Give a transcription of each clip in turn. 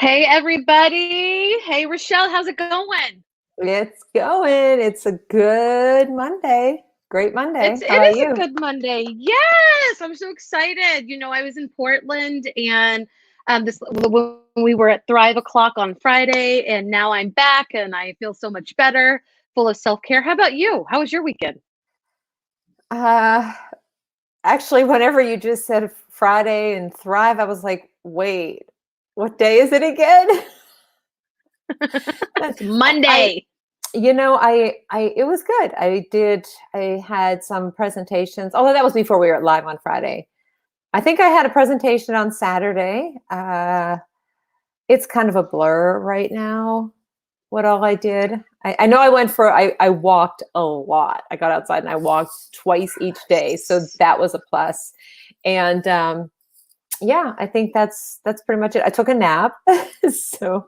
Hey everybody. Hey Rachelle, how's it going? It's going. It's a good Monday. Great Monday. It How about is a you? good Monday. Yes, I'm so excited. I was in Portland and this when we were at Thrive O'clock on Friday, and now I'm back and I feel so much better, full of self-care. How about you? How was your weekend? Uh, actually, whenever you just said Friday and Thrive, I was like, wait, what day is it again? It's I, Monday. it was good. I had some presentations, although that was before we were live on Friday. I think I had a presentation on Saturday. It's kind of a blur right now. What all I did. I know I walked a lot. I got outside and I walked twice each day. So that was a plus. And yeah, I think that's pretty much it. I took a nap. So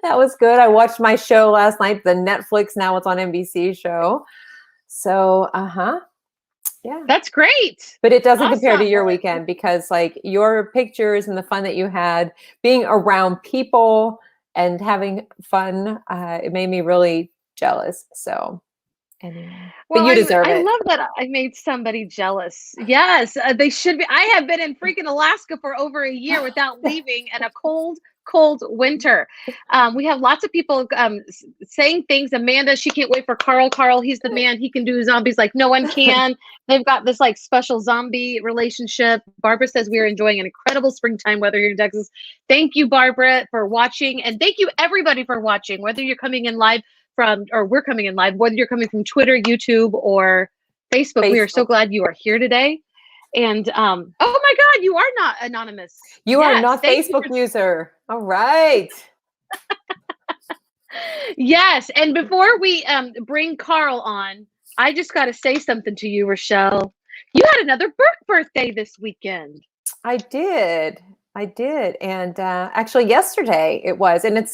that was good. I watched my show last night, the Netflix, now it's on NBC show. So yeah. That's great. But it doesn't compare to Awesome. your Well, weekend because like your pictures and the fun that you had being around people and having fun, it made me really jealous. So anyway, but Well, you deserve I it. love that I made somebody jealous. Yes, they should be. I have been in freaking Alaska for over a year without leaving, and a cold winter. We have lots of people saying things. Amanda, she can't wait for Carl. Carl, he's the man. He can do zombies like no one can. They've got this like special zombie relationship. Barbara says we are enjoying an incredible springtime weather here in Texas. Thank you, Barbara, for watching, and thank you everybody for watching. Whether you're coming in live or we're coming in live, whether you're coming from Twitter, YouTube, or Facebook. We are so Facebook. glad you are here today. And oh my God, you are not anonymous. You are Yes, not thank you Facebook user. All right. yes. And before we bring Carl on, I just got to say something to you, Rachelle. You had another birthday this weekend. I did. I did. And actually yesterday it was. And it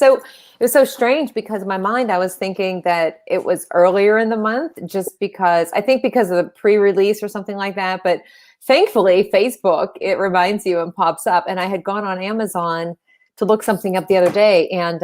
was so strange because in my mind I was thinking that it was earlier in the month just because I think because of the pre-release or something like that. But thankfully Facebook, it reminds you and pops up. And I had gone on Amazon to look something up the other day and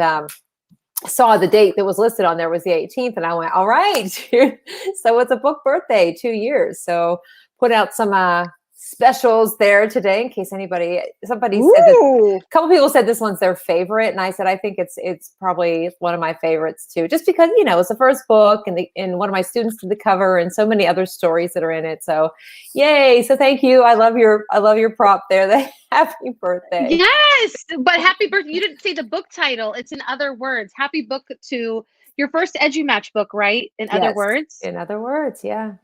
saw the date that was listed on there was the 18th. And I went, all right. So it's a book birthday, 2 years. So put out some specials there today in case somebody said that Ooh. a couple people said this one's their favorite, and I said I think it's probably one of my favorites too, just because it's the first book and one of my students did the cover and so many other stories that are in it. So yay. So thank you. I love your prop there. The happy birthday. Yes, but happy birthday. You didn't say the book title. It's in other words. Happy book to your first EduMatch book, right? In other Yes, words. in other words, yeah.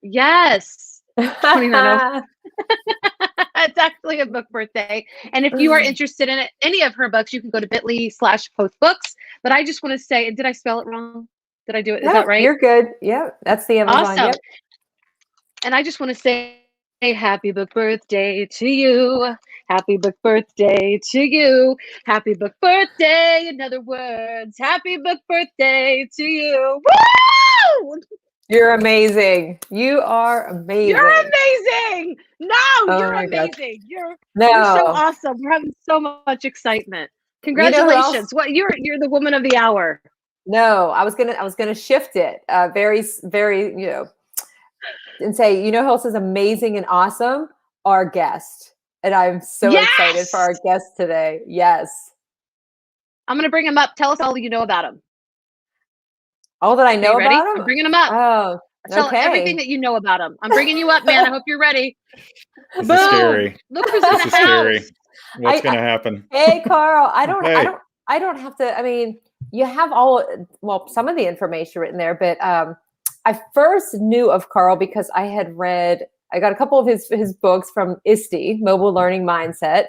Yes. 29. It's actually a book birthday. And if you are interested in any of her books, you can go to bit.ly/postbooks. But I just want to say, did I spell it wrong? Did I do it? Is No, that right? you're good. Yeah, that's the Amazon. Awesome. Yep. And I just want to say happy book birthday to you. Happy book birthday to you. Happy book birthday. In other words, happy book birthday to you. Woo! You're amazing. You are amazing. You're amazing. No, Oh you're my gosh. amazing. You're so No. awesome. We're having so much excitement. You know who else? Congratulations. What you're the woman of the hour. No, I was gonna shift it very, very, and say, you know who else is amazing and awesome? Our guest. And I'm so excited for Yes. our guest today. Yes. I'm gonna bring him up. Tell us all you know about him. All that I Okay, know ready? about I'm him? bringing him up. Oh, Tell everything okay. that you know about him. I'm bringing you up, man. I hope you're ready. This is Boom! scary. Look who's in This the is scary. house. What's going to happen? Hey, Carl. Hey, I don't have to. I mean, you have some of the information written there, but I first knew of Carl because I got a couple of his books from EST, Mobile Learning Mindset,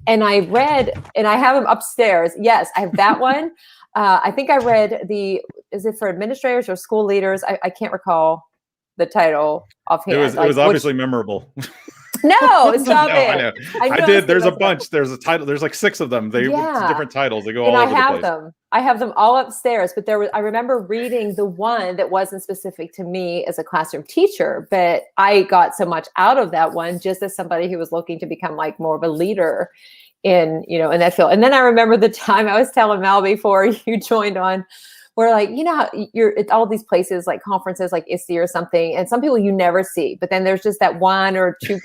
and I have them upstairs. Yes, I have that one. I think I read is it for administrators or school leaders? I can't recall the title offhand. it was obviously memorable. No, stop No, I it. know. I I knew did. There's a messing up. bunch. There's a title. There's like 6 of them. Yeah. Different titles. They go And all I over the have place. them. I have them all upstairs, but I remember reading the one that wasn't specific to me as a classroom teacher, but I got so much out of that one just as somebody who was looking to become like more of a leader in, in that field. And then I remember the time I was telling Mel before you joined on, where like, how you're at all these places like conferences like EST or something, and some people you never see, but then there's just that one or two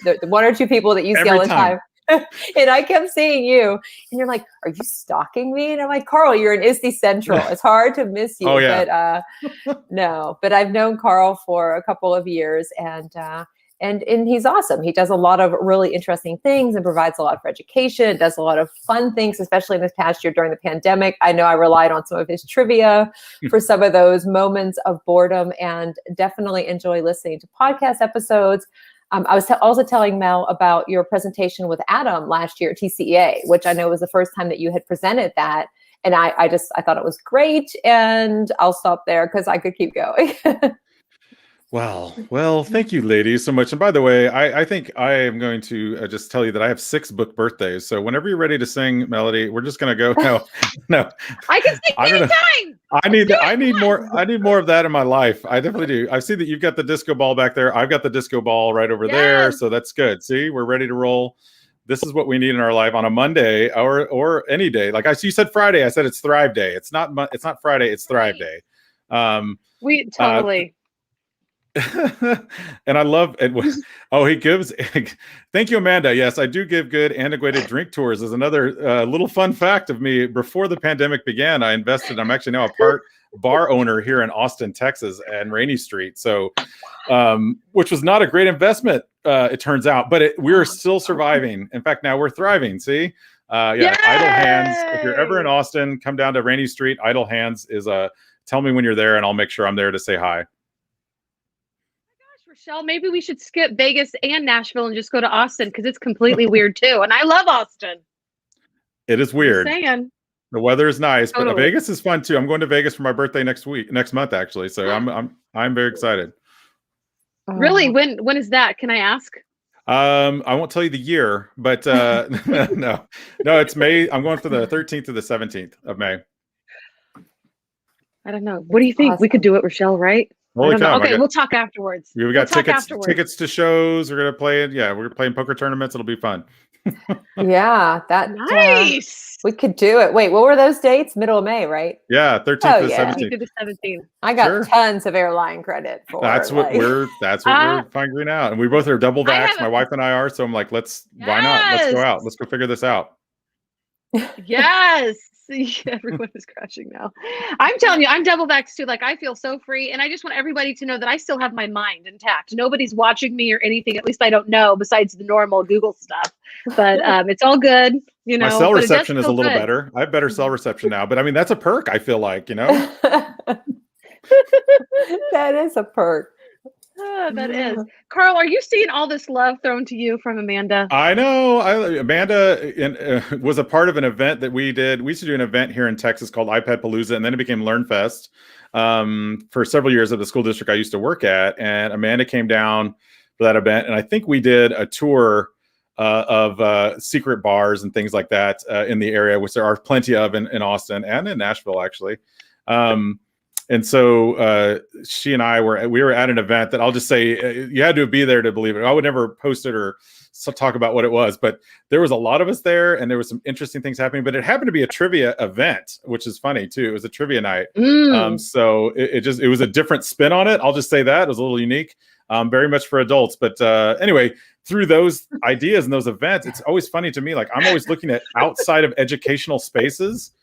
people that you see all the time. And I kept seeing you, and you're like, "Are you stalking me?" And I'm like, "Carl, you're in EST Central. It's hard to miss you." Oh, yeah. But no. But I've known Carl for a couple of years, and he's awesome. He does a lot of really interesting things and provides a lot for education. Does a lot of fun things, especially in this past year during the pandemic. I know I relied on some of his trivia for some of those moments of boredom, and definitely enjoy listening to podcast episodes. I was also telling Mel about your presentation with Adam last year at TCEA, which I know was the first time that you had presented that. And I thought it was great. And I'll stop there because I could keep going. Wow. Well, thank you, ladies, so much. And by the way, I think I am going to just tell you that I have 6 book birthdays. So whenever you're ready to sing, Melody, we're just going to go. No. I can sing anytime. I need more of that in my life. I definitely do. I see that you've got the disco ball back there. I've got the disco ball right over there. So that's good. See, we're ready to roll. This is what we need in our life on a Monday or any day. Like you said Friday, I said it's Thrive Day. It's not Friday, it's Thrive Day. We totally. And I love it. Oh, he gives. Thank you, Amanda. Yes, I do give good antiquated drink tours. As another little fun fact of me, before the pandemic began, I invested. I'm actually now a part bar owner here in Austin, Texas, and Rainey Street. So, which was not a great investment, it turns out, but we're still surviving. In fact, now we're thriving. See, yeah, Idle Hands. If you're ever in Austin, come down to Rainey Street. Idle Hands is tell me when you're there, and I'll make sure I'm there to say hi. Rachelle, maybe we should skip Vegas and Nashville and just go to Austin because it's completely weird too. And I love Austin. It is weird. Just saying. The weather is nice, Totally. But Vegas is fun too. I'm going to Vegas for my birthday next month actually. So I'm very excited. Really? When is that? Can I ask? I won't tell you the year, but no, it's May. I'm going for the 13th to the 17th of May. I don't know. What do you think? Awesome. We could do it, Rachelle, right? Holy cow. Okay, we'll talk afterwards. We got tickets to shows. We're going to play it. Yeah, we're playing poker tournaments. It'll be fun. Yeah, that nice. We could do it. Wait, what were those dates? Middle of May, right? Yeah, 13th to the 17th. To the 17th. I got tons of airline credit for. That's what we're figuring out. And we both are double vaxxed. My wife and I are. So I'm like, why not? Let's go out. Let's go figure this out. Yes. See, everyone is crashing now. I'm telling you, I'm double vaxxed too. Like, I feel so free. And I just want everybody to know that I still have my mind intact. Nobody's watching me or anything. At least I don't know, besides the normal Google stuff. But it's all good. My cell reception is a little better. I have better cell reception now. But I mean, that's a perk, I feel like, That is a perk. That is. Carl, are you seeing all this love thrown to you from Amanda? I know. Amanda was a part of an event that we did. We used to do an event here in Texas called iPad Palooza, and then it became LearnFest for several years at the school district I used to work at. And Amanda came down for that event, and I think we did a tour of secret bars and things like that in the area, which there are plenty of in Austin and in Nashville, actually. And so she and I we were at an event that I'll just say you had to be there to believe it. I would never post it or talk about what it was, but there was a lot of us there, and there was some interesting things happening. But it happened to be a trivia event, which is funny too. It was a trivia night, so it was a different spin on it. I'll just say that it was a little unique, very much for adults. But anyway, through those ideas and those events, it's always funny to me. Like, I'm always looking at outside of educational spaces.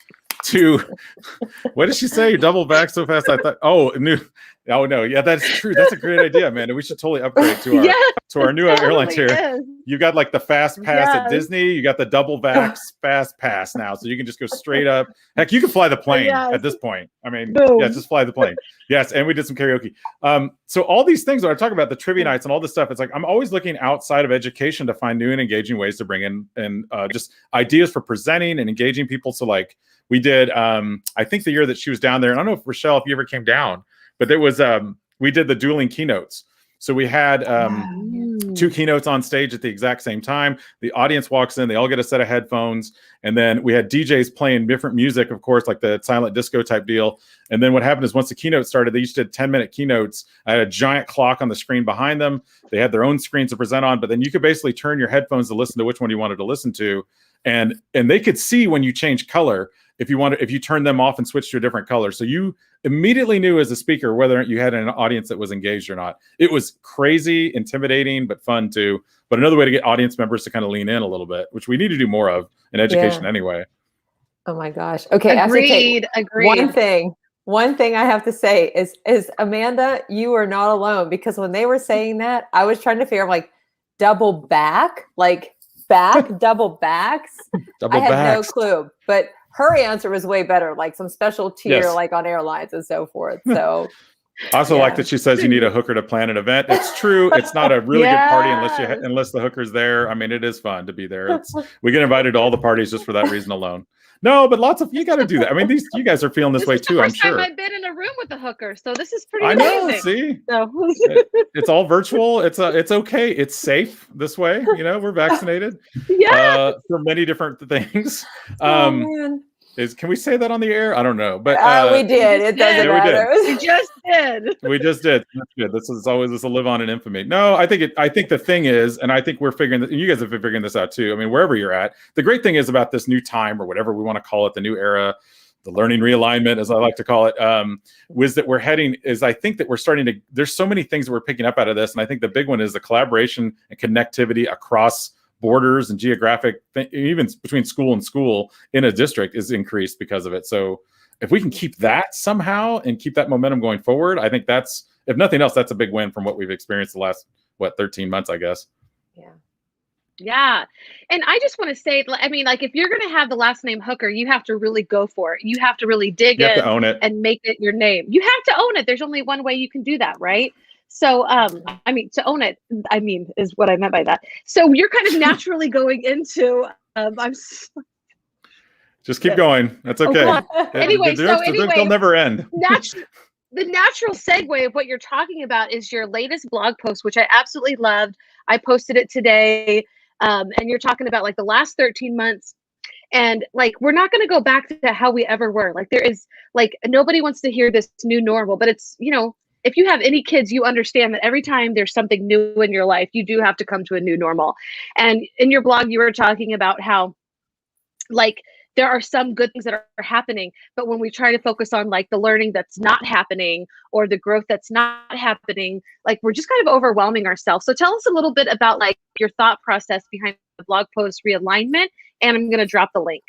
What did she say? You double back so fast. I thought, oh no, yeah, that's true. That's a great idea, man. We should totally upgrade to our new airline tier. You got like the fast pass at Disney. You got the double vax fast pass now, so you can just go straight up. Heck, you can fly the plane at this point. I mean, just fly the plane. Yes, and we did some karaoke. So all these things when I talk about the trivia nights and all this stuff, it's like I'm always looking outside of education to find new and engaging ways to bring in just ideas for presenting and engaging people. So like, we did, I think the year that she was down there, and I don't know if Rachelle, if you ever came down, but there was, we did the dueling keynotes. So we had two keynotes on stage at the exact same time. The audience walks in, they all get a set of headphones, and then we had DJs playing different music, of course, like the silent disco type deal. And then what happened is once the keynote started, they each did 10-minute keynotes. I had a giant clock on the screen behind them. They had their own screens to present on, but then you could basically turn your headphones to listen to which one you wanted to listen to. And they could see when you change color if you turn them off and switch to a different color. So you immediately knew as a speaker whether you had an audience that was engaged or not. It was crazy, intimidating, but fun too. But another way to get audience members to kind of lean in a little bit, which we need to do more of in education anyway. Oh my gosh. Okay. Agreed. One thing I have to say is Amanda, you are not alone, because when they were saying that, I was trying to figure out like double back, double backs. I had no clue, but her answer was way better, like some special tier, like on airlines and so forth. So I also like that she says you need a hooker to plan an event. It's true. It's not a really good party unless the hooker's there. I mean, it is fun to be there. We get invited to all the parties just for that reason alone. No, but you got to do that. I mean, you guys are feeling this way too, I'm sure. This is the first time I've been in a room with a hooker, so this is pretty amazing. I know, see? It's all virtual. It's okay. It's safe this way. We're vaccinated for many different things. Man. Can we say that on the air? I don't know, but we did. It doesn't matter. We just did. We just did. That's good. This will live on in infamy. No, I think the thing is, and I think we're figuring that you guys have been figuring this out too. I mean, wherever you're at, the great thing is about this new time or whatever we want to call it, the new era, the learning realignment, as I like to call it, was that I think that we're starting to. There's so many things that we're picking up out of this, and I think the big one is the collaboration and connectivity across borders and geographic, even between school and school in a district, is increased because of it. So if we can keep that somehow and keep that momentum going forward, I think that's, if nothing else, that's a big win from what we've experienced the last 13 months, I guess. Yeah. And I just want to say, I mean, like, if you're going to have the last name Hooker, you have to really go for it. You have to really dig in to own it and make it your name. You have to own it. There's only one way you can do that, right? So, I mean, to own it, is what I meant by that. So you're kind of naturally going into, just keep going. That's okay. Anyway, they'll never end. The natural segue of what you're talking about is your latest blog post, which I absolutely loved. I posted it today. And you're talking about like the last 13 months. And like, we're not going to go back to how we ever were. Like, there is like, nobody wants to hear this new normal, but it's, if you have any kids, you understand that every time there's something new in your life, you do have to come to a new normal. And in your blog, you were talking about how, like, there are some good things that are happening, but when we try to focus on like the learning that's not happening or the growth that's not happening, like, we're just kind of overwhelming ourselves. So tell us a little bit about like your thought process behind the blog post Realignment, and I'm going to drop the link.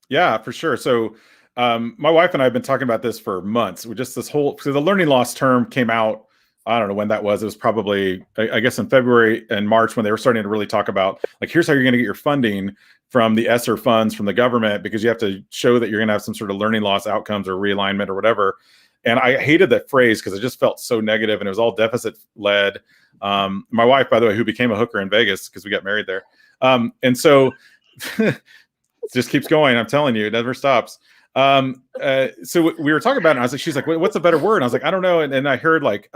Yeah, for sure. So my wife and I have been talking about this for months. We just so the learning loss term came out. I don't know when that was. It was probably, I guess, in February and March, when they were starting to really talk about like, here's how you're going to get your funding from the ESSER funds from the government, because you have to show that you're going to have some sort of learning loss outcomes or realignment or whatever. And I hated that phrase because it just felt so negative, and it was all deficit led. My wife, by the way, who became a hooker in Vegas because we got married there. And so it just keeps going. I'm telling you, it never stops. So we were talking about it, and I was like, she's like, what's a better word? And I was like, I don't know. And I heard like,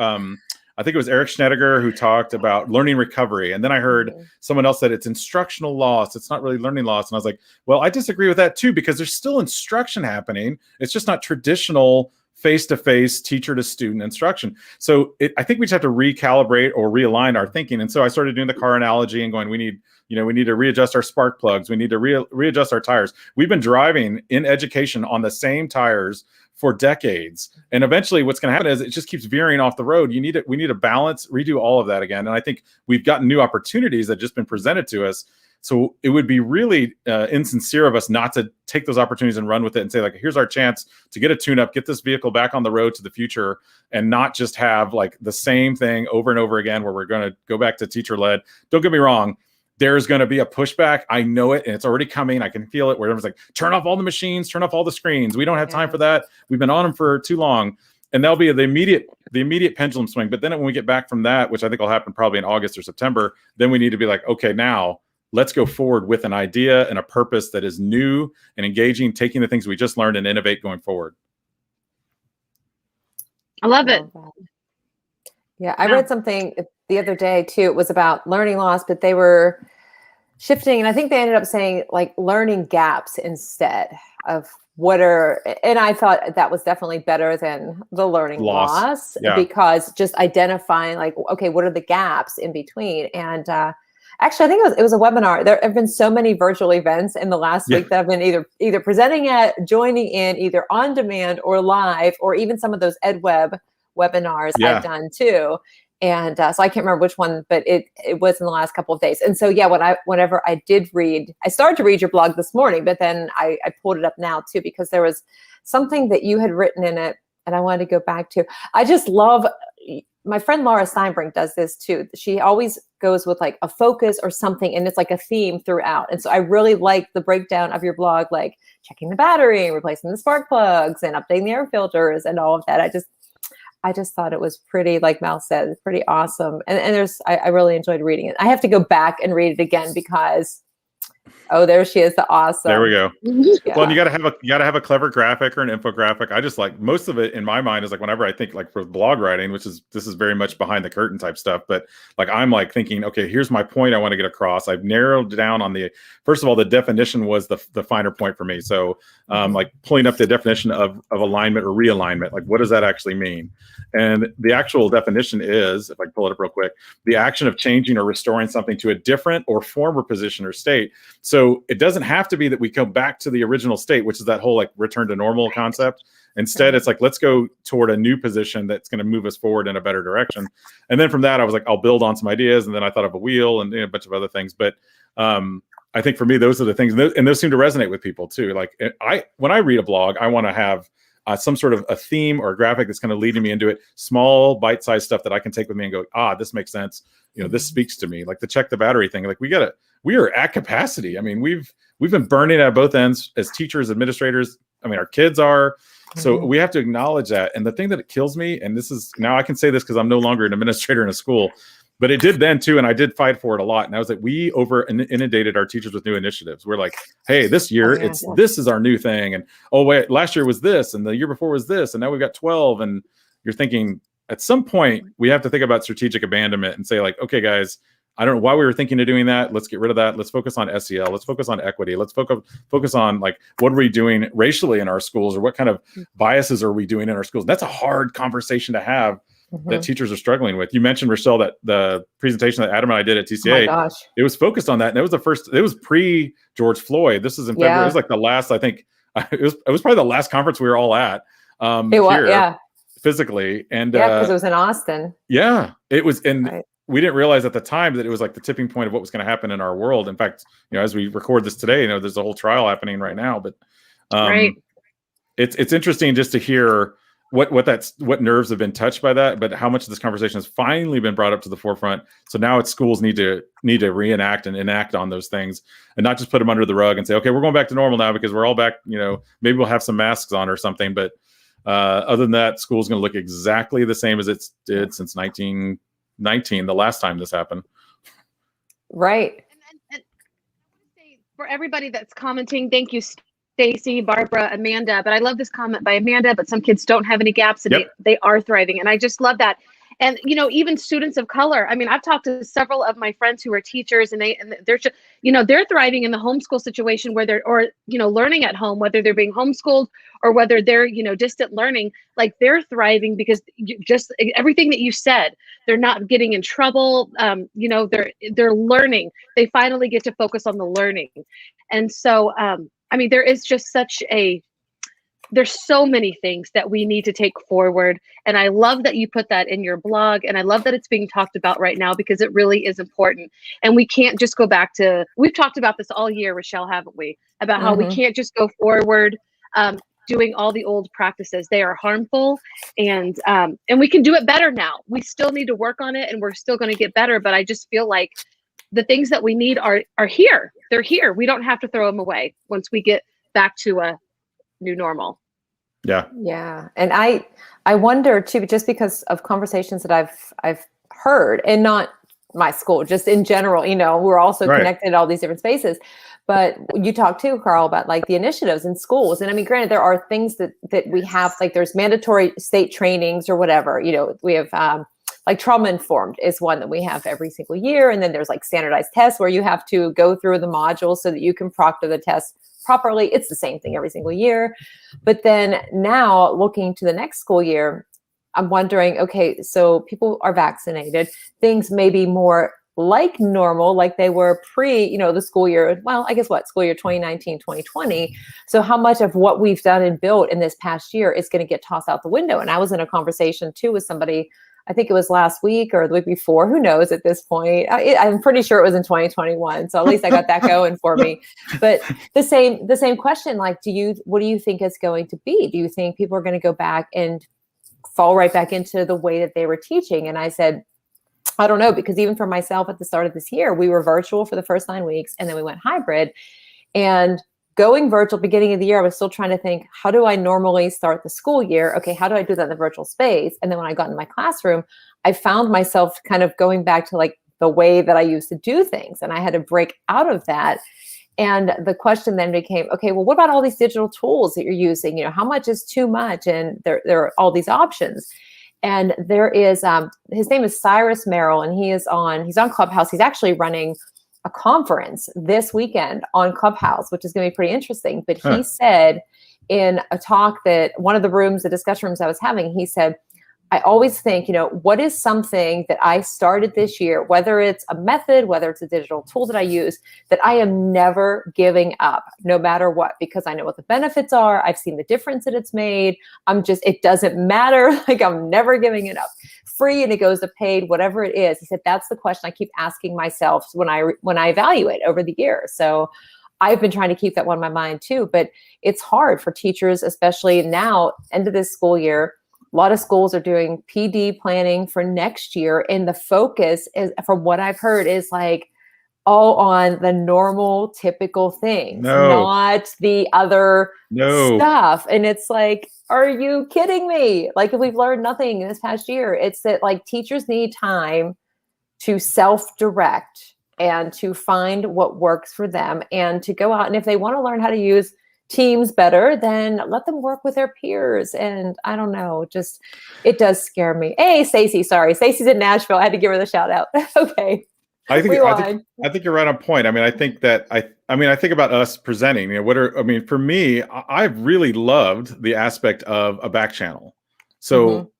I think it was Eric Schnettiger who talked about learning recovery. And then I heard someone else said it's instructional loss. It's not really learning loss. And I was like, well, I disagree with that too, because there's still instruction happening. It's just not traditional face-to-face teacher to student instruction. So I think we just have to recalibrate or realign our thinking. And so I started doing the car analogy and going, we need to readjust our spark plugs. We need to readjust our tires. We've been driving in education on the same tires for decades. And eventually what's going to happen is it just keeps veering off the road. We need to balance, redo all of that again. And I think we've gotten new opportunities that have just been presented to us. So it would be really insincere of us not to take those opportunities and run with it and say, like, here's our chance to get a tune-up, get this vehicle back on the road to the future, and not just have like the same thing over and over again where we're going to go back to teacher-led. Don't get me wrong. There's going to be a pushback. I know it, and it's already coming. I can feel it, where everyone's like, turn off all the machines, turn off all the screens. We don't have time for that. We've been on them for too long. And that'll be the immediate pendulum swing. But then when we get back from that, which I think will happen probably in August or September, then we need to be like, okay, now let's go forward with an idea and a purpose that is new and engaging, taking the things we just learned and innovate going forward. I love it. Yeah, I read something the other day too. It was about learning loss, but they were shifting, and I think they ended up saying like learning gaps instead of and I thought that was definitely better than the learning loss, because just identifying like, okay, what are the gaps in between? And actually, I think it was a webinar. There have been so many virtual events in the last week that I've been either presenting at, joining in, either on demand or live, or even some of those EdWeb webinars I've done too. And so I can't remember which one, but it was in the last couple of days. And so, whenever I did read, I started to read your blog this morning, but then I pulled it up now too, because there was something that you had written in it and I wanted to go back to. I just love, my friend Laura Steinbrink does this too. She always goes with like a focus or something, and it's like a theme throughout. And so I really like the breakdown of your blog, like checking the battery, replacing the spark plugs, and updating the air filters and all of that. I just thought it was pretty, like Mel said, pretty awesome. And I really enjoyed reading it. I have to go back and read it again because, there she is, the awesome. There we go. Well, and you gotta have a clever graphic or an infographic. I just like, most of it in my mind is like, whenever I think like for blog writing, this is very much behind the curtain type stuff, but like I'm like thinking, okay, here's my point I want to get across. I've narrowed down on first of all, the definition was the finer point for me. So like pulling up the definition of alignment or realignment, like what does that actually mean? And the actual definition is, if I pull it up real quick, the action of changing or restoring something to a different or former position or state. So it doesn't have to be that we come back to the original state, which is that whole like return to normal concept. Instead, it's like, let's go toward a new position that's going to move us forward in a better direction. And then from that, I was like, I'll build on some ideas. And then I thought of a wheel and a bunch of other things. But I think for me, those are the things, and those seem to resonate with people too. Like when I read a blog, I want to have some sort of a theme or a graphic that's kind of leading me into it, small bite-sized stuff that I can take with me and go, this makes sense. This speaks to me. Like the check the battery thing. Like we are at capacity. I mean, we've been burning at both ends as teachers, administrators. I mean, our kids are. So we have to acknowledge that. And the thing that kills me, and this is, now I can say this because I'm no longer an administrator in a school, but it did then too. And I did fight for it a lot. And I was like, we over inundated our teachers with new initiatives. We're like, hey, this year this is our new thing. And wait, last year was this. And the year before was this. And now we've got 12. And you're thinking at some point we have to think about strategic abandonment and say like, okay, guys, I don't know why we were thinking of doing that. Let's get rid of that. Let's focus on SEL. Let's focus on equity. Let's focus on like, what are we doing racially in our schools, or what kind of biases are we doing in our schools? That's a hard conversation to have that teachers are struggling with. You mentioned, Rachelle, that the presentation that Adam and I did at TCA, it was focused on that. And it was pre George Floyd. This is in February. It was like the last, I think it was probably the last conference we were all at. Physically. And because it was in Austin. Yeah, it was. And we didn't realize at the time that it was like the tipping point of what was going to happen in our world. In fact, as we record this today, there's a whole trial happening right now, but it's interesting just to hear what nerves have been touched by that, but how much of this conversation has finally been brought up to the forefront. So now schools need to reenact and enact on those things, and not just put them under the rug and say, okay, we're going back to normal now because we're all back, maybe we'll have some masks on or something. But other than that, school's going to look exactly the same as it's did since 1919, the last time this happened. Right. And for everybody that's commenting, thank you, Stacy, Barbara, Amanda. But I love this comment by Amanda, but some kids don't have any gaps and they are thriving. And I just love that. And, even students of color. I mean, I've talked to several of my friends who are teachers, and they're just, they're thriving in the homeschool situation where they're, or, learning at home, whether they're being homeschooled or whether they're, distant learning, like they're thriving because just everything that you said, they're not getting in trouble. They're learning. They finally get to focus on the learning. And so, I mean, there is just there's so many things that we need to take forward. And I love that you put that in your blog. And I love that it's being talked about right now because it really is important. And we can't just go back to, we've talked about this all year, Rachelle, haven't we? About how we can't just go forward doing all the old practices. They are harmful, and we can do it better now. We still need to work on it, and we're still going to get better. But I just feel like the things that we need are here. They're here. We don't have to throw them away once we get back to a new normal. Yeah. And I wonder too, just because of conversations that I've heard, and not my school, just in general, we're also connected in all these different spaces. But you talk too, Carl, about like the initiatives in schools. And I mean, granted, there are things that we have, like there's mandatory state trainings or whatever, we have like trauma informed is one that we have every single year. And then there's like standardized tests where you have to go through the modules so that you can proctor the test properly. It's the same thing every single year. But then now looking to the next school year, I'm wondering, okay, so people are vaccinated, things may be more like normal, like they were pre, the school year. Well, I guess school year 2019, 2020. So how much of what we've done and built in this past year is going to get tossed out the window? And I was in a conversation too with somebody, I think it was last week or the week before, who knows at this point. I'm pretty sure it was in 2021. So at least I got that going for me. But the same question, like, what do you think it's going to be? Do you think people are going to go back and fall right back into the way that they were teaching? And I said, I don't know, because even for myself at the start of this year, we were virtual for the first 9 weeks and then we went hybrid. And going virtual beginning of the year, I was still trying to think, how do I normally start the school year? Okay, how do I do that in the virtual space? And then when I got in my classroom, I found myself kind of going back to like the way that I used to do things. And I had to break out of that. And the question then became, okay, well, what about all these digital tools that you're using? How much is too much? And there are all these options. And there is, his name is Cyrus Merrill, and he's on Clubhouse. He's actually running a conference this weekend on Clubhouse, which is going to be pretty interesting. But he said in a talk that one of the discussion rooms I was having, he said, I always think, what is something that I started this year, whether it's a method, whether it's a digital tool that I use, that I am never giving up, no matter what, because I know what the benefits are. I've seen the difference that it's made. It doesn't matter. Like, I'm never giving it up. Free, and it goes to paid, whatever it is. He said, that's the question I keep asking myself when I evaluate over the years. So I've been trying to keep that one in my mind too, but it's hard for teachers, especially now, end of this school year. A lot of schools are doing PD planning for next year. And the focus is, from what I've heard, is like all on the normal, typical things, not the other stuff. And it's like, are you kidding me? Like, if we've learned nothing this past year, it's that like teachers need time to self-direct and to find what works for them and to go out. And if they want to learn how to use Teams better, then let them work with their peers. And I don't know, it does scare me. Hey, Stacey, sorry. Stacey's in Nashville. I had to give her the shout out. Okay. I think you're right on point. I mean, I think that I think about us presenting, for me, I've really loved the aspect of a back channel. So,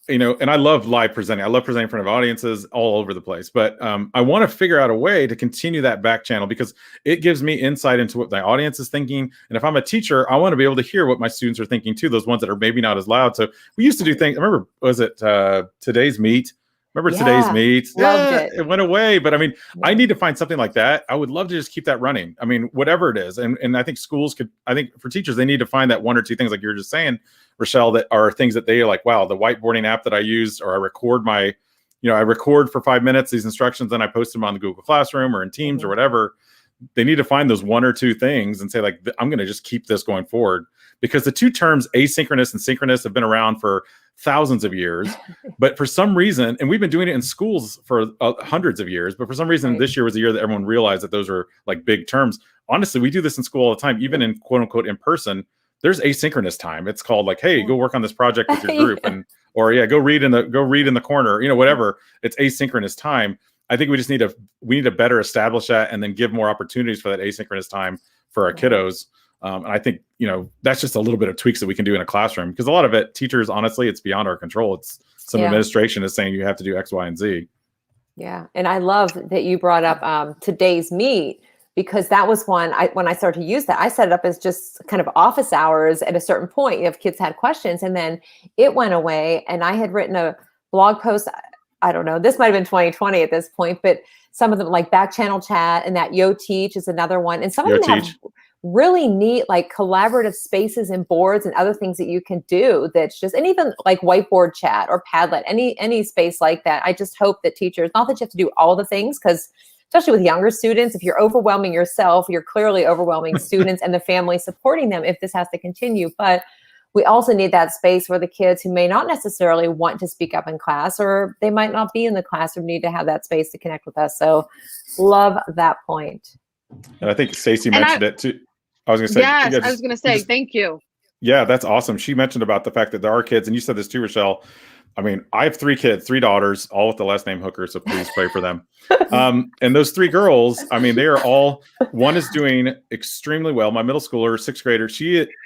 and I love live presenting. I love presenting in front of audiences all over the place, but I want to figure out a way to continue that back channel because it gives me insight into what my audience is thinking. And if I'm a teacher, I want to be able to hear what my students are thinking too, those ones that are maybe not as loud. So we used to do things, I remember, was it Today's Meet? Remember Today's Meet? Yeah, it went away. But I mean, I need to find something like that. I would love to just keep that running. I mean, whatever it is. And I think schools for teachers, they need to find that one or two things like you were just saying, Rachelle, that are things that they are like, wow, the whiteboarding app that I used, or I record I record for 5 minutes, these instructions, then I post them on the Google Classroom or in Teams or whatever. They need to find those one or two things and say, like, I'm going to just keep this going forward, because the two terms asynchronous and synchronous have been around for thousands of years, but for some reason, and we've been doing it in schools for hundreds of years, but for some reason, this year was the year that everyone realized that those were like big terms. Honestly, we do this in school all the time, even in quote unquote in person. There's asynchronous time. It's called like, hey, go work on this project with your group, go read in the corner, whatever. It's asynchronous time. I think we just need to better establish that and then give more opportunities for that asynchronous time for our kiddos. And I think, that's just a little bit of tweaks that we can do in a classroom, because a lot of it, teachers, honestly, it's beyond our control. It's some administration is saying you have to do X, Y, and Z. Yeah. And I love that you brought up Today's Meet, because that was one, when I started to use that, I set it up as just kind of office hours at a certain point if kids had questions, and then it went away. And I had written a blog post, I don't know, this might've been 2020 at this point, but some of them like back channel chat, and that Yo Teach is another one. And some of them have really neat, like collaborative spaces and boards and other things that you can do. That's just, and even like whiteboard chat or Padlet, any space like that. I just hope that teachers, not that you have to do all the things, because especially with younger students, if you're overwhelming yourself, you're clearly overwhelming students and the family supporting them if this has to continue. But we also need that space where the kids who may not necessarily want to speak up in class, or they might not be in the classroom, need to have that space to connect with us. So love that point. And I think Stacey mentioned it too. I was going to say, yes, I was going to say, thank you. Yeah, that's awesome. She mentioned about the fact that there are kids, and you said this too, Rachelle, I mean, I have 3 kids, 3 daughters, all with the last name Hooker, so please pray for them. And those 3 girls, I mean, they are all, one is doing extremely well. My middle schooler, 6th grader,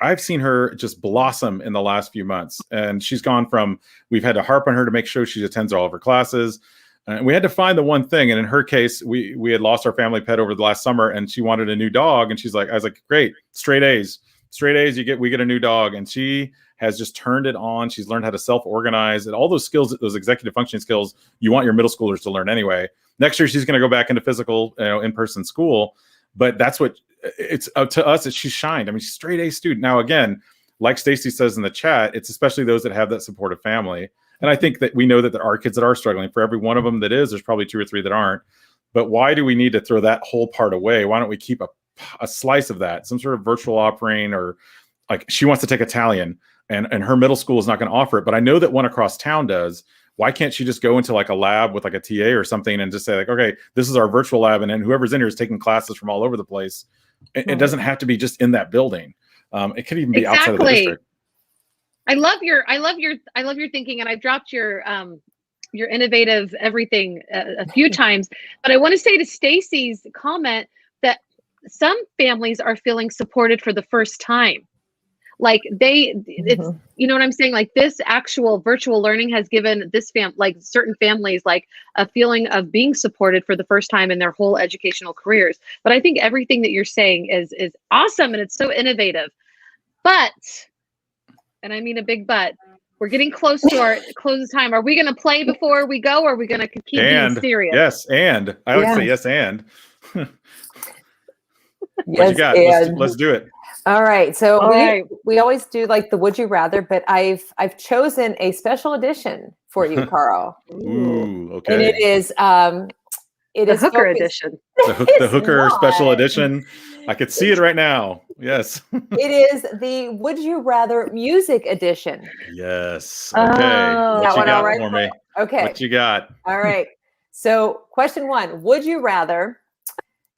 I've seen her just blossom in the last few months. And she's gone from, we've had to harp on her to make sure she attends all of her classes. And we had to find the one thing. And in her case, we had lost our family pet over the last summer, and she wanted a new dog. And I was like, great, straight A's, we get a new dog. And she has just turned it on. She's learned how to self-organize, and all those skills, those executive functioning skills, you want your middle schoolers to learn anyway. Next year, she's going to go back into physical, in-person school. But that's what it's up to us. She's shined. I mean, she's straight A student. Now, again, like Stacy says in the chat, it's especially those that have that supportive family. And I think that we know that there are kids that are struggling. For every one of them that is, there's probably 2 or 3 that aren't. But why do we need to throw that whole part away? Why don't we keep a slice of that, some sort of virtual offering, or like she wants to take Italian, and her middle school is not going to offer it, but I know that one across town does. Why can't she just go into like a lab with like a TA or something and just say like, okay, this is our virtual lab, and then whoever's in here is taking classes from all over the place. It doesn't have to be just in that building. It could even be outside of the district. I love your thinking, and I dropped your innovative everything a few times, but I want to say to Stacy's comment that some families are feeling supported for the first time. Like it's, you know what I'm saying? Like this actual virtual learning has given certain families like a feeling of being supported for the first time in their whole educational careers. But I think everything that you're saying is awesome, and it's so innovative. But, and I mean a big but, we're getting close to our close time. Are we going to play before we go, or are we going to keep being serious? Yes, and I would say yes, and. What you got? Let's do it. All right. So we always do like the would you rather, but I've chosen a special edition for you, Carl. Ooh, okay. And it is the Hooker edition. The Hooker special edition. I could see it right now. Yes. It is the would you rather music edition. Yes. Okay. What you got for me? Okay. What you got? All right. So question 1, would you rather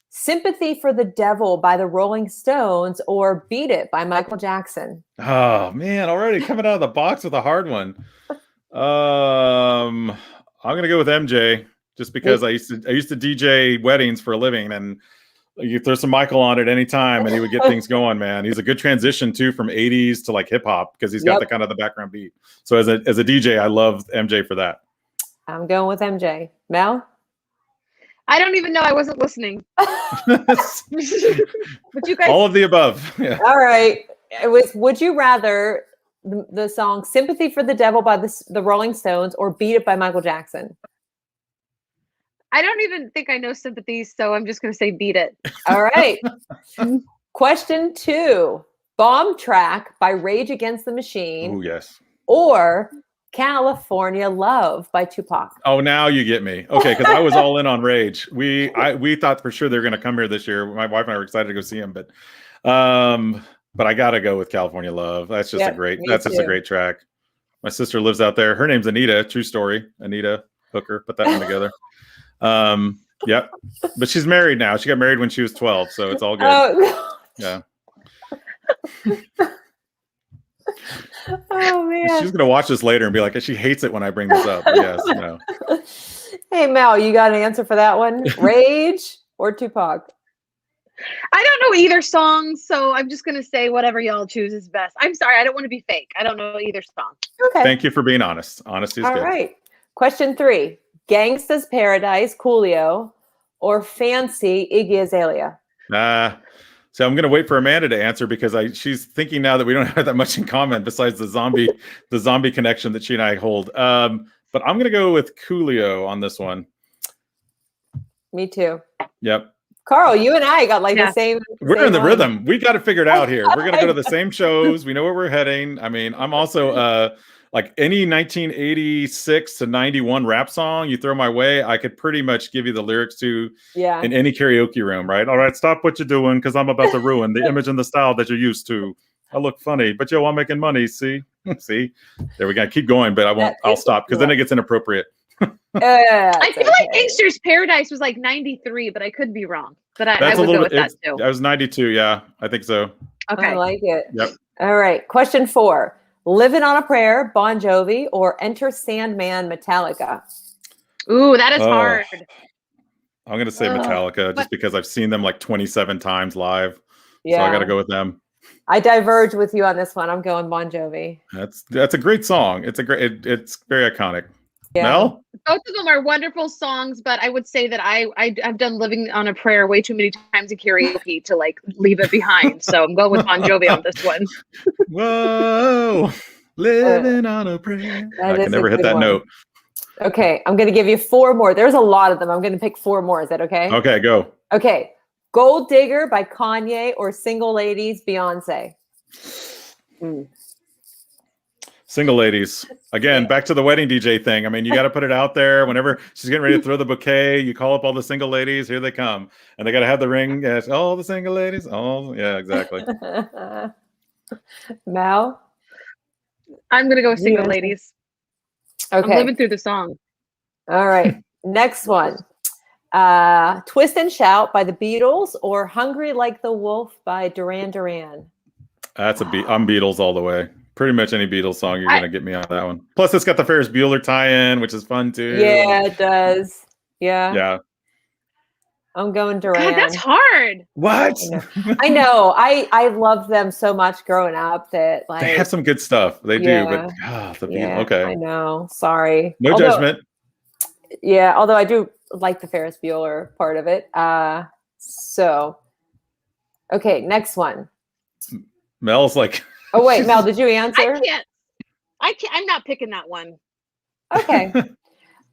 Sympathy for the Devil by the Rolling Stones or Beat It by Michael Jackson? Oh man, already coming out of the box with a hard one. I'm gonna go with MJ just because I used to DJ weddings for a living, and you throw some Michael on at any time and he would get things going, man. He's a good transition too from 80s to like hip hop because he's got the kind of the background beat. So as a DJ, I love MJ for that. I'm going with MJ. Mel? I don't even know. I wasn't listening. But you guys, all of the above. Yeah. All right. It was would you rather the song Sympathy for the Devil by the Rolling Stones or Beat It by Michael Jackson? I don't even think I know Sympathy, so I'm just going to say Beat It. All right. Question 2, Bomb Track by Rage Against the Machine. Oh, yes. Or California Love by Tupac. Oh, now you get me. Okay, because I was all in on Rage. We thought for sure they were going to come here this year. My wife and I were excited to go see him, but I got to go with California Love. That's just a great track. My sister lives out there. Her name's Anita. True story. Anita Hooker. Put that one together. Yep. But she's married now. She got married when she was 12, so it's all good. Yeah. Oh man. She's gonna watch this later and be like, she hates it when I bring this up. Yes, no. Hey Mel, you got an answer for that one? Rage or Tupac? I don't know either song, so I'm just gonna say whatever y'all choose is best. I'm sorry, I don't want to be fake. I don't know either song. Okay. Thank you for being honest. Honesty is good. All right. Question 3, Gangsta's Paradise, Coolio, or Fancy, Iggy Azalea? So I'm going to wait for Amanda to answer because she's thinking now that we don't have that much in common besides the zombie connection that she and I hold. But I'm going to go with Coolio on this one. Me too. Yep. Carl, you and I got the same. We're in the rhythm. We got it figured out here. We're going to go to the same shows. We know where we're heading. I mean, I'm also like any 1986 to 91 rap song you throw my way, I could pretty much give you the lyrics to in any karaoke room, right? All right, stop what you're doing because I'm about to ruin the image and the style that you're used to. I look funny, but yo, I'm making money. See? See? There we go. Keep going, but I won't. I'll stop because then it gets inappropriate. I feel like Gangster's Paradise was like 93, but I could be wrong. But I would go with that too. I was 92. Yeah, I think so. Okay. I like it. Yep. All right. Question 4. Living on a Prayer, Bon Jovi, or Enter Sandman, Metallica? Ooh, that is Oh, hard. I'm going to say Ugh. Metallica just But- because I've seen them like 27 times live. So Yeah. I got to go with them. I diverge with you on this one. I'm going Bon Jovi. That's a great song. It's it's very iconic. Yeah. Mel? Both of them are wonderful songs, but I would say that I've done Living on a Prayer way too many times in karaoke to like leave it behind. So I'm going with Bon Jovi on this one. Whoa, living on a prayer. That I is can a never hit good that one. note. Okay, I'm going to give you 4 more. There's a lot of them. I'm going to pick 4 more. Is that okay? Okay, go. Okay. Gold Digger by Kanye or Single Ladies, Beyonce? Single Ladies. Again, back to the wedding DJ thing. I mean, you got to put it out there. Whenever she's getting ready to throw the bouquet, you call up all the single ladies. Here they come. And they got to have the ring. Yes, all the single ladies. Oh, yeah, exactly. Mel? I'm going to go with Single Yeah. Ladies. I'm Okay. living through the song. All right. Next one. Twist and Shout by the Beatles or Hungry Like the Wolf by Duran Duran? That's a beat. I'm Beatles all the way. Pretty much any Beatles song, you're going to get me on that one. Plus, it's got the Ferris Bueller tie-in, which is fun too. Yeah, it does. Yeah. Yeah. I'm going Duran. God, that's hard. What? I know. I loved them so much growing up that like They have some good stuff. They do, but the Beatles. yeah, Okay. I know. Sorry. No judgment. Yeah, although I do like the Ferris Bueller part of it. So okay, next one. Mel's like Oh wait, Mel, did you answer? I can't. I'm not picking that one. Okay.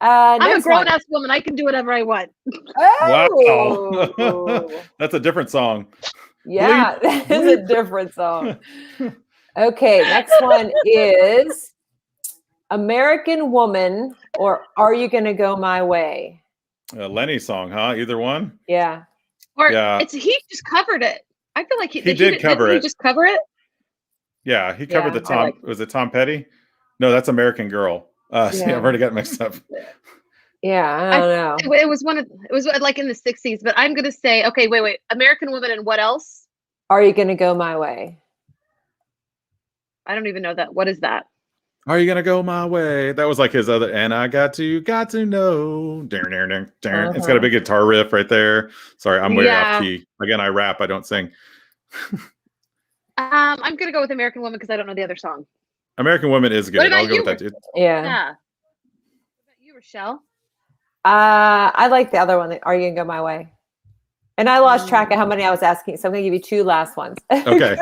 I'm a next grown one. ass woman. I can do whatever I want. Wow. Oh. That's a different song. Yeah, that is a different song. Okay, next one is American Woman or Are You Gonna Go My Way? Lenny song, huh? Either one? Yeah. Or Yeah. he just covered it. I feel like He did cover didn't it. He just cover it. Yeah, he covered Yeah, the Tom. Was it Tom Petty? No, that's American Girl. See, Yeah. I've already got mixed up. Yeah, I don't know. It was like in the 60s, but I'm gonna say, okay, wait. American Woman and what else? Are You Gonna Go My Way? I don't even know that. What is that? Are you gonna go my way? That was like his other. And I got to know. Darn. It's got a big guitar riff right there. Sorry, I'm way off key. Again, I rap. I don't sing. I'm gonna go with American Woman because I don't know the other song. American Woman is good. What about I'll go you? with that, dude. Yeah. What about you, Rachelle? I like the other one. Are You Gonna Go My Way? And I lost track of how many I was asking, so I'm gonna give you 2 last ones. Okay.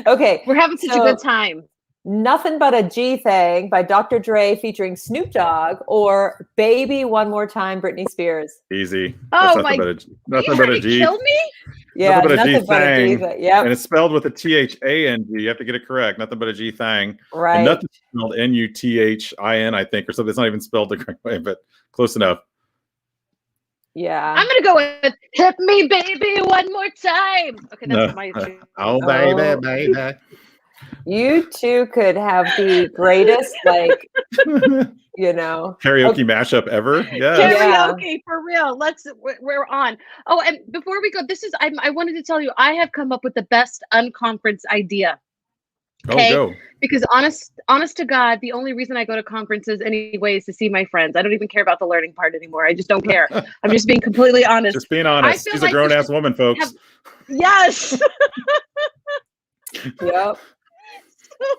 Okay. We're having such a good time. Nothing But a G Thing by Dr. Dre featuring Snoop Dogg or Baby One More Time, Britney Spears. Easy. Oh my! Nothing but a G. Kill me? Yeah, nothing but a G thing. Yep. And it's spelled with a THANG. You have to get it correct. Nothing but a G thing. Right. And nothing spelled NUTHIN, I think, or something. It's not even spelled the correct way, but close enough. Yeah. I'm gonna go with "Hit Me, Baby, One More Time." Okay, that's my. Oh, baby. You two could have the greatest, like, karaoke mashup ever. Yeah. Karaoke for real. We're on. Oh, and before we go, I wanted to tell you, I have come up with the best unconference idea. Okay? Oh, go. Because honest to God, the only reason I go to conferences anyway is to see my friends. I don't even care about the learning part anymore. I just don't care. I'm just being completely honest. Just being honest. She's a grown ass woman, folks. Yes. Yep.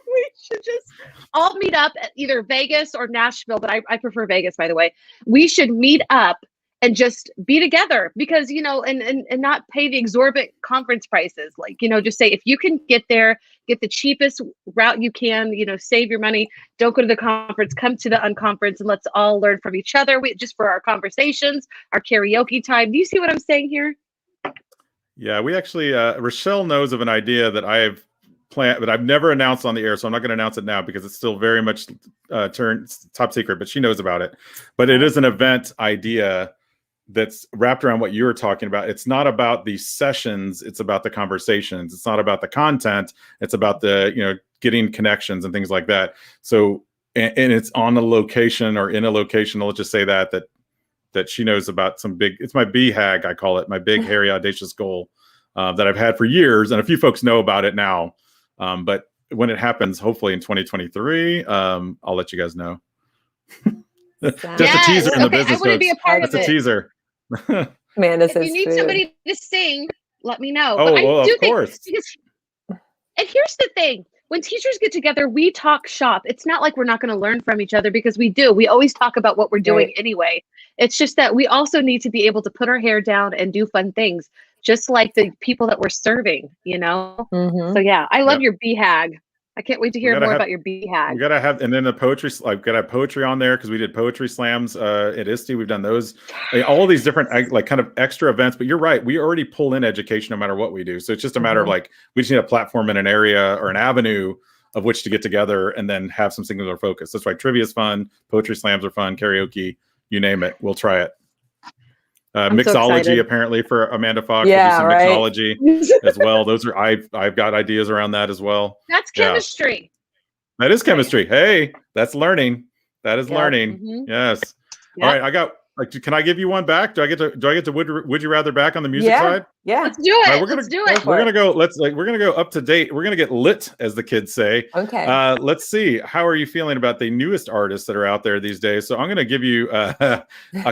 We should just all meet up at either Vegas or Nashville, but I prefer Vegas, by the way. We should meet up and just be together because, and not pay the exorbitant conference prices. Like, just say, if you can get there, get the cheapest route you can, save your money, don't go to the conference, come to the unconference, and let's all learn from each other. Just for our conversations, our karaoke time. Do you see what I'm saying here? Yeah, we actually, Rachelle knows of an idea that I have planned, but I've never announced on the air, so I'm not going to announce it now because it's still very much top secret, but she knows about it. But it is an event idea that's wrapped around what you were talking about. It's not about the sessions, it's about the conversations. It's not about the content, it's about the, getting connections and things like that. So, and it's on a location or in a location, let's just say that she knows about some big, it's my BHAG, I call it, my big, hairy, audacious goal that I've had for years. And a few folks know about it now. But when it happens, hopefully in 2023, I'll let you guys know. Just a teaser in the business. I wouldn't be a part That's of a it. teaser. Amanda If says you need food. somebody to sing, let me know. Oh, but I well, do of think, course. and here's the thing. When teachers get together, we talk shop. It's not like we're not going to learn from each other, because we do. We always talk about what we're doing anyway. It's just that we also need to be able to put our hair down and do fun things, just like the people that we're serving, you know? Mhm. So yeah, I love your BHAG. I can't wait to hear more about your BHAG. We gotta have, and then the poetry, like gotta have poetry on there, because we did poetry slams at ISTE. We've done those, like, all these different like kind of extra events. But you're right, we already pull in education no matter what we do. So it's just a matter of like, we just need a platform in an area or an avenue of which to get together and then have some singular focus. That's why trivia is fun, poetry slams are fun, karaoke, you name it, we'll try it. Mixology, apparently, for Amanda Fox. Yeah, we'll do some mixology as well. Those are, I've got ideas around that as well. That's chemistry. That is chemistry. Hey, that's learning. That is learning. Mhm. Yes. All right. I got, like, can I give you one back? Do I get to would you rather back on the music side? Yeah. Let's do it. All right, Let's do it. We're gonna go. We're gonna go up to date. We're gonna get lit, as the kids say. Okay. Let's see. How are you feeling about the newest artists that are out there these days? So I'm gonna give you a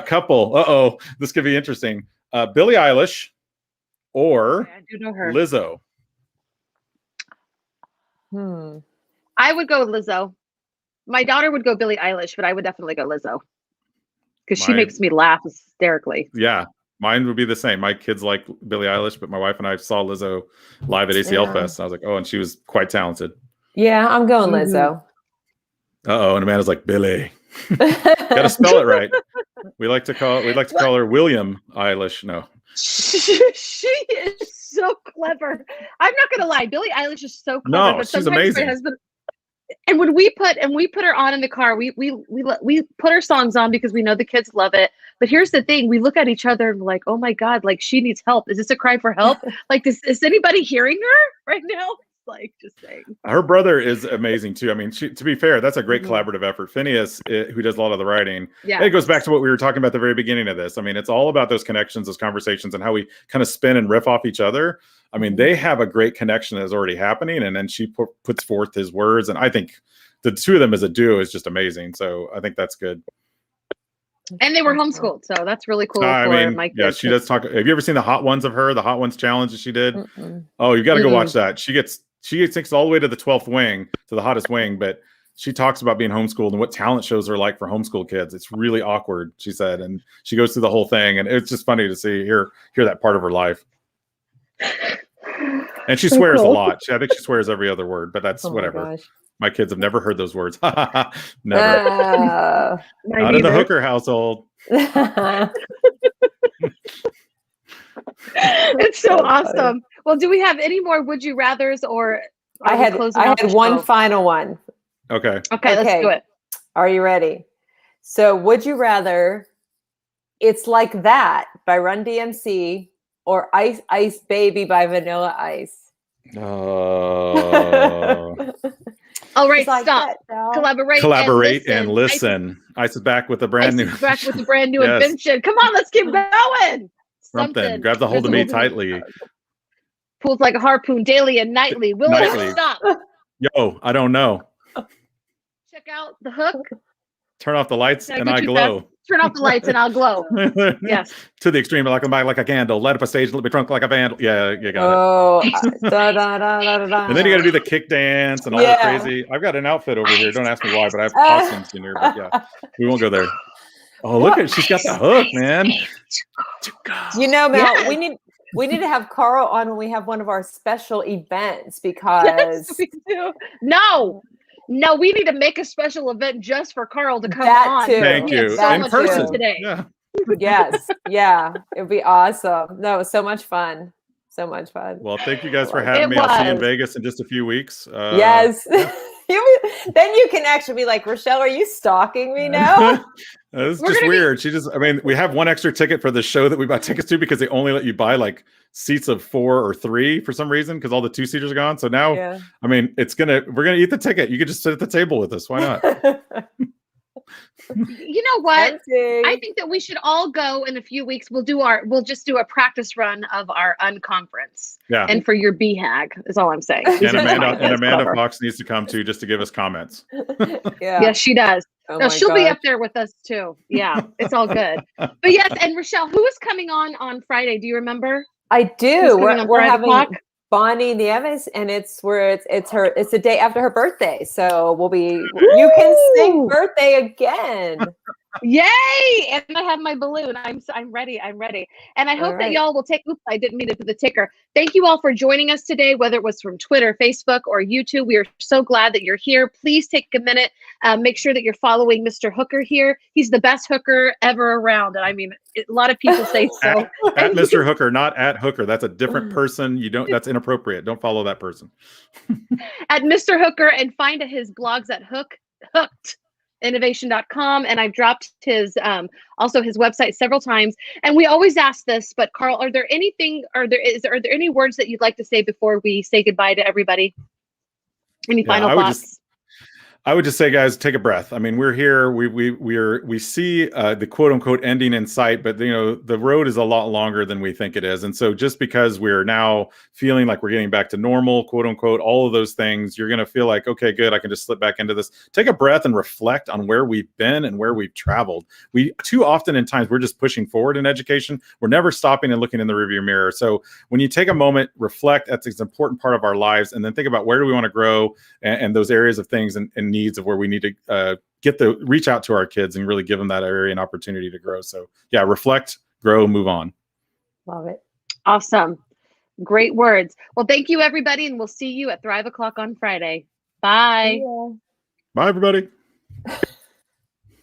couple. This could be interesting. Billie Eilish or I do know her. Lizzo. I would go with Lizzo. My daughter would go Billie Eilish, but I would definitely go Lizzo, because she makes me laugh hysterically. Yeah, mine would be the same. My kids like Billie Eilish, but my wife and I saw Lizzo live at ACL Fest. I was like, oh, and she was quite talented. Yeah, I'm going Lizzo. And Amanda's like, Billie. Gotta spell it right. We'd like to call her William Eilish. No. She is so clever. I'm not gonna lie, Billie Eilish is so clever. No, but she's amazing. My husband, and when we put her on in the car, we put her songs on because we know the kids love it. But here's the thing: we look at each other and we're like, oh my god, like, she needs help. Is this a cry for help? Like, is anybody hearing her right now? Like, just saying. Her brother is amazing too. I mean, to be fair, that's a great collaborative effort. Phineas, who does a lot of the writing, it goes back to what we were talking about at the very beginning of this. I mean, it's all about those connections, those conversations, and how we kind of spin and riff off each other. I mean, they have a great connection that's already happening, and then she puts forth his words, and I think the two of them as a duo is just amazing. So I think that's good. And they were homeschooled, so that's really cool. My kids. Yeah, she does talk. Have you ever seen the Hot Ones of her? The Hot Ones challenge that she did? Oh, you got to go watch that. She takes all the way to the 12th wing, to the hottest wing, but she talks about being homeschooled and what talent shows are like for homeschool kids. It's really awkward, she said, and she goes through the whole thing, and it's just funny to hear that part of her life. And she swears a lot. I think she swears every other word, but that's whatever. My kids have never heard those words. Never. Not in the Hooker household. It's so awesome. Well, do we have any more would you rathers, or I had one final one. Okay, let's do it. Are you ready? So, would you rather It's Like That by Run DMC or Ice Ice Baby by Vanilla Ice? All right, stop. Collaborate and listen. Ice is back with a brand new invention. Come on, let's keep going. Something. Grab the hold of me tightly. Pulls like a harpoon daily and nightly. Will it stop? Yo, I don't know. Check out the hook. Turn off the lights and I glow. Turn off the lights and I'll glow. Yes. To the extreme, like a candle. Light up a stage, let me drunk like a vandal. Yeah, you got it. And then you got to do the kick dance and all that crazy. I've got an outfit over here. Don't ask me why, but I have costumes in here. But yeah, we won't go there. Oh, look at she's got the hook, man. You know, Mel, we need to have Carl on when we have one of our special events, because we do. No, we need to make a special event just for Carl to come on. Too. Thank you. So in person today. Yeah. Yes. Yeah. It'd be awesome. No, it was so much fun. So much fun. Well, thank you guys for having me. I'll see you in Vegas in just a few weeks. Yes. Then you can actually be like, Rachelle, are you stalking me now? It's just weird. We have one extra ticket for the show that we bought tickets to, because they only let you buy like seats of 4 or 3 for some reason, because all the 2-seaters are gone. So now, we're gonna eat the ticket. You could just sit at the table with us. Why not? You know what? Tempting. I think that we should all go in a few weeks. We'll just do a practice run of our unconference. Yeah. And for your BHAG is all I'm saying. And Amanda Whatever. Fox needs to come too, just to give us comments. Yeah. Yes, she does. Oh No, my she'll be gosh. up there with us too. Yeah, it's all good. But yes, and Rachelle, who is coming on Friday? Do you remember? I Who's do. coming on We're 5 having o'clock? Bonnie Nieves, and it's the day after her birthday. So you can sing Woo! birthday again. Yay! And I have my balloon. I'm ready. And I hope that right. y'all will take. Oops, I didn't mean to put the ticker. Thank you all for joining us today, whether it was from Twitter, Facebook, or YouTube. We are so glad that you're here. Please take a minute. Make sure that you're following Mr. Hooker here. He's the best hooker ever around. And I mean, a lot of people say so. At Mr. Hooker, not at Hooker. That's a different person. That's inappropriate. Don't follow that person. At Mr. Hooker, and find his blogs at hookedinnovation.com. And I've dropped his also his website several times. And we always ask this, but Carl, are there any words that you'd like to say before we say goodbye to everybody? Any final thoughts? I would just say, guys, take a breath. I mean, we're here. We see the quote unquote ending in sight, but the road is a lot longer than we think it is. And so, just because we're now feeling like we're getting back to normal, quote unquote, all of those things, you're going to feel like, okay, good, I can just slip back into this. Take a breath and reflect on where we've been and where we've traveled. We too often in times we're just pushing forward in education. We're never stopping and looking in the rearview mirror. So when you take a moment, reflect. That's an important part of our lives, and then think about where do we want to grow and those areas of things and needs of where we need to reach out to our kids and really give them that area and opportunity to grow. So yeah, reflect, grow, move on. Love it. Awesome. Great words. Well, thank you everybody. And we'll see you at Thrive O'Clock on Friday. Bye. Yeah. Bye, everybody.